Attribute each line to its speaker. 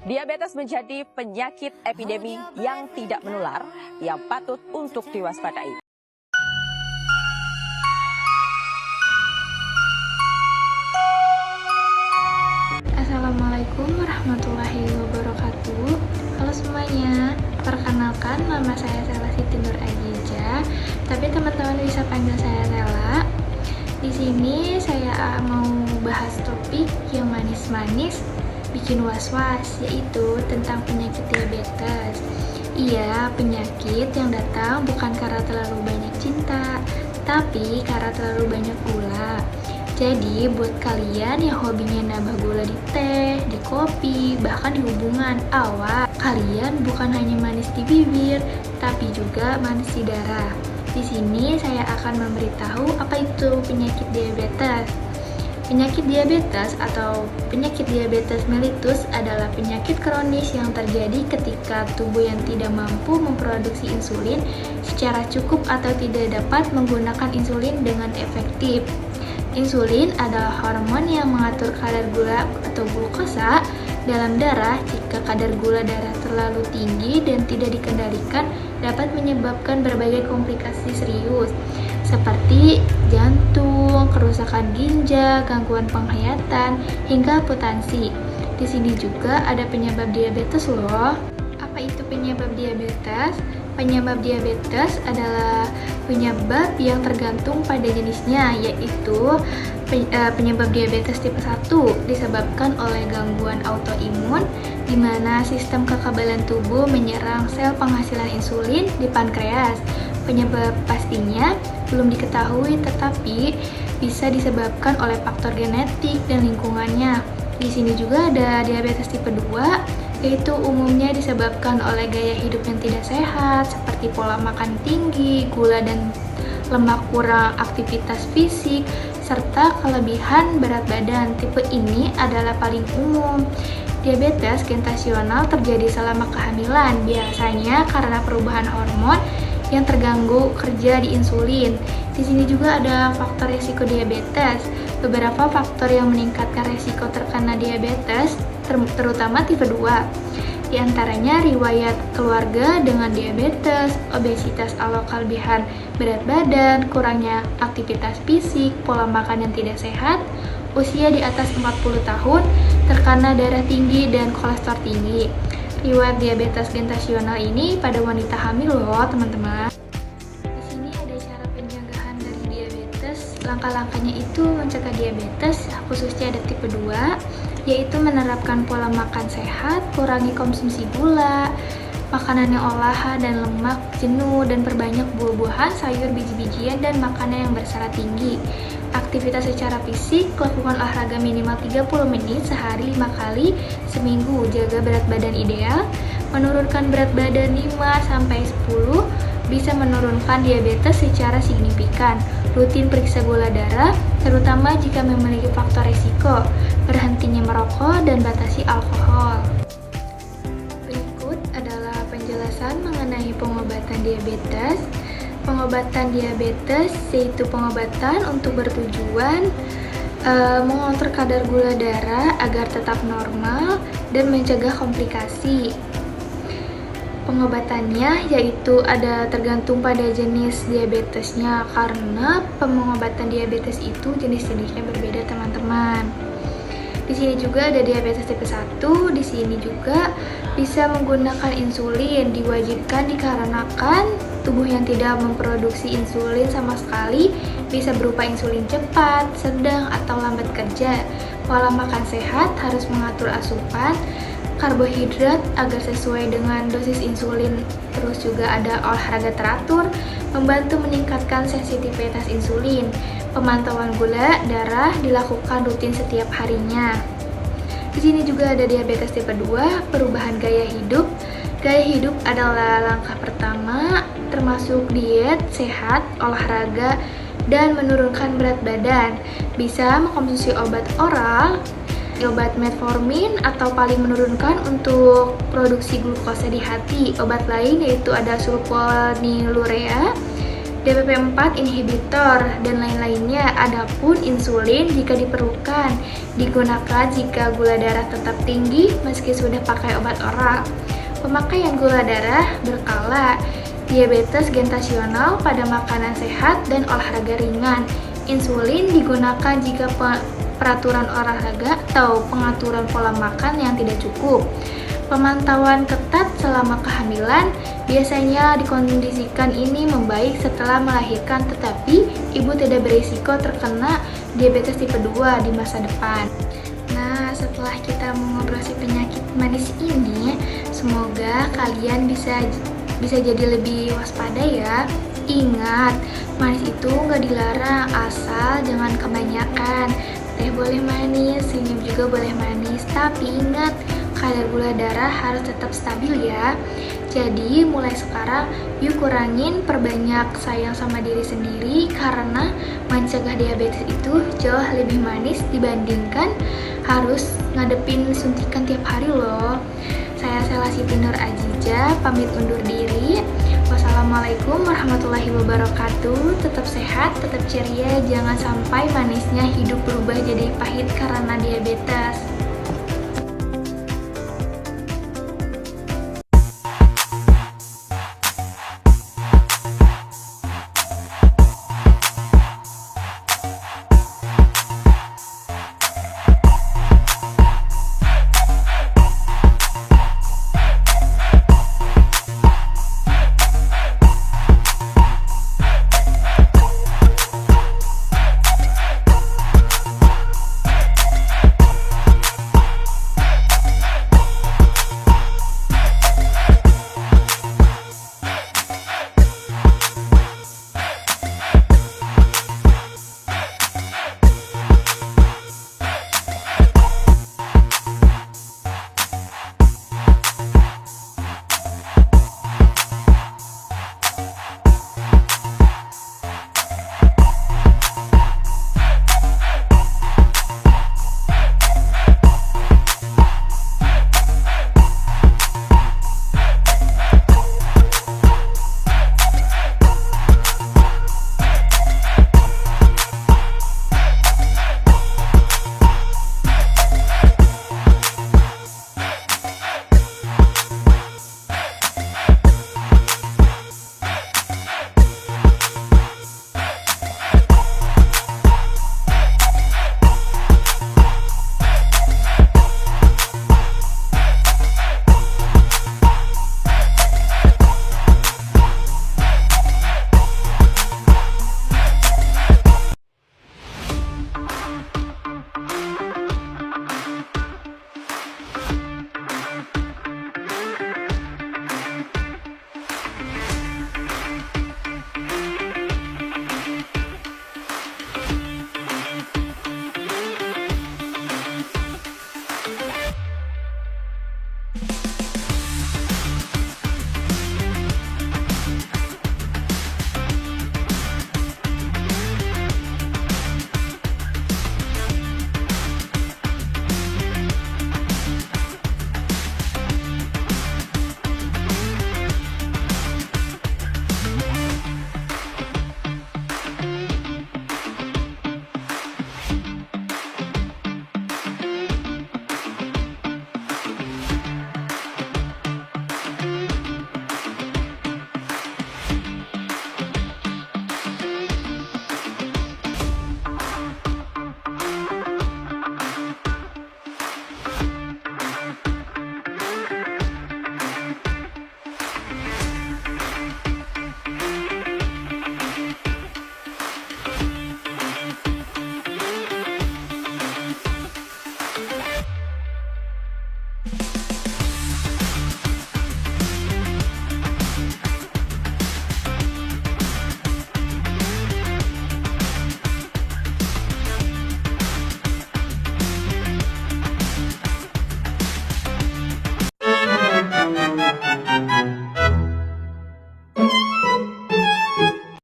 Speaker 1: Diabetes menjadi penyakit epidemi yang tidak menular yang patut untuk diwaspadai.
Speaker 2: Assalamualaikum warahmatullahi wabarakatuh. Halo semuanya, perkenalkan nama saya Sela Siti Nur Ajija, tapi teman-teman bisa panggil saya Sela. Di sini saya mau bahas topik yang manis-manis, bikin was-was, yaitu tentang penyakit diabetes. Iya, penyakit yang datang bukan karena terlalu banyak cinta, tapi karena terlalu banyak gula. Jadi, buat kalian yang hobinya nambah gula di teh, di kopi, bahkan di hubungan awal, kalian bukan hanya manis di bibir, tapi juga manis di darah. Di sini saya akan memberitahu apa itu penyakit diabetes. Penyakit diabetes atau penyakit diabetes mellitus adalah penyakit kronis yang terjadi ketika tubuh yang tidak mampu memproduksi insulin secara cukup atau tidak dapat menggunakan insulin dengan efektif. Insulin adalah hormon yang mengatur kadar gula atau glukosa dalam darah. Jika kadar gula darah terlalu tinggi dan tidak dikendalikan, dapat menyebabkan berbagai komplikasi serius seperti jantung, kerusakan ginjal, gangguan penglihatan, hingga amputasi. Di sini juga ada penyebab diabetes loh. Apa itu penyebab diabetes? Penyebab diabetes adalah penyebab yang tergantung pada jenisnya, yaitu penyebab diabetes tipe 1 disebabkan oleh gangguan autoimun di mana sistem kekebalan tubuh menyerang sel penghasilan insulin di pankreas. Penyebab pastinya belum diketahui, tetapi bisa disebabkan oleh faktor genetik dan lingkungannya. Di sini juga ada diabetes tipe 2, yaitu umumnya disebabkan oleh gaya hidup yang tidak sehat, seperti pola makan tinggi, gula dan lemak kurang, aktivitas fisik, serta kelebihan berat badan. Tipe ini adalah paling umum. Diabetes gestasional terjadi selama kehamilan, biasanya karena perubahan hormon yang terganggu kerja di insulin. Di sini juga ada faktor risiko diabetes. Beberapa faktor yang meningkatkan risiko terkena diabetes, terutama tipe 2. Di antaranya riwayat keluarga dengan diabetes, obesitas atau kelebihan berat badan, kurangnya aktivitas fisik, pola makan yang tidak sehat, usia di atas 40 tahun, terkena darah tinggi dan kolesterol tinggi. Riwayat diabetes gestasional ini pada wanita hamil loh, teman-teman. Di sini ada cara pencegahan dari diabetes. Langkah-langkahnya itu mencegah diabetes, khususnya ada tipe 2, yaitu menerapkan pola makan sehat, kurangi konsumsi gula, makanan yang olahan dan lemak jenuh, dan perbanyak buah-buahan, sayur, biji-bijian, dan makanan yang berserat tinggi. Aktivitas secara fisik, lakukan olahraga minimal 30 menit sehari 5 kali seminggu, jaga berat badan ideal, menurunkan berat badan 5-10, bisa menurunkan diabetes secara signifikan. Rutin periksa gula darah, terutama jika memiliki faktor risiko, berhentinya merokok, dan batasi alkohol. Berikut adalah penjelasan mengenai pengobatan diabetes. Pengobatan diabetes yaitu pengobatan untuk bertujuan mengontrol kadar gula darah agar tetap normal dan mencegah komplikasi. Pengobatannya yaitu ada tergantung pada jenis diabetesnya, karena pengobatan diabetes itu jenis-jenisnya berbeda, teman-teman. Di sini juga ada diabetes tipe 1. Di sini juga bisa menggunakan insulin, diwajibkan dikarenakan tubuh yang tidak memproduksi insulin sama sekali bisa berupa insulin cepat, sedang, atau lambat kerja. Pola makan sehat harus mengatur asupan karbohidrat agar sesuai dengan dosis insulin. Terus juga ada olahraga teratur, membantu meningkatkan sensitivitas insulin. Pemantauan gula darah dilakukan rutin setiap harinya. Di sini juga ada diabetes tipe 2, perubahan gaya hidup. Gaya hidup adalah langkah pertama, termasuk diet, sehat, olahraga, dan menurunkan berat badan. Bisa mengkonsumsi obat oral, obat metformin, atau paling menurunkan untuk produksi glukosa di hati. Obat lain yaitu ada sulfonylurea, DPP-4 inhibitor, dan lain-lainnya. Adapun insulin jika diperlukan, digunakan jika gula darah tetap tinggi meski sudah pakai obat oral. Pemakaian gula darah berkala, diabetes gestasional pada makanan sehat dan olahraga ringan. Insulin digunakan jika peraturan olahraga atau pengaturan pola makan yang tidak cukup. Pemantauan ketat selama kehamilan, biasanya dikondisikan ini membaik setelah melahirkan, tetapi ibu tidak berisiko terkena diabetes tipe 2 di masa depan. Nah, setelah kita mengobrol penyakit manis ini, semoga kalian bisa jadi lebih waspada ya. Ingat, manis itu nggak dilarang, asal jangan kebanyakan. Teh boleh manis, senyum juga boleh manis, tapi ingat, kadar gula darah harus tetap stabil ya. Jadi mulai sekarang yuk perbanyak sayang sama diri sendiri, karena mencegah diabetes itu jauh lebih manis dibandingkan harus ngadepin suntikan tiap hari loh. Saya Sela Siti Nur Ajija, pamit undur diri. Wassalamualaikum warahmatullahi wabarakatuh. Tetap sehat, tetap ceria, jangan sampai manisnya hidup berubah jadi pahit karena diabetes.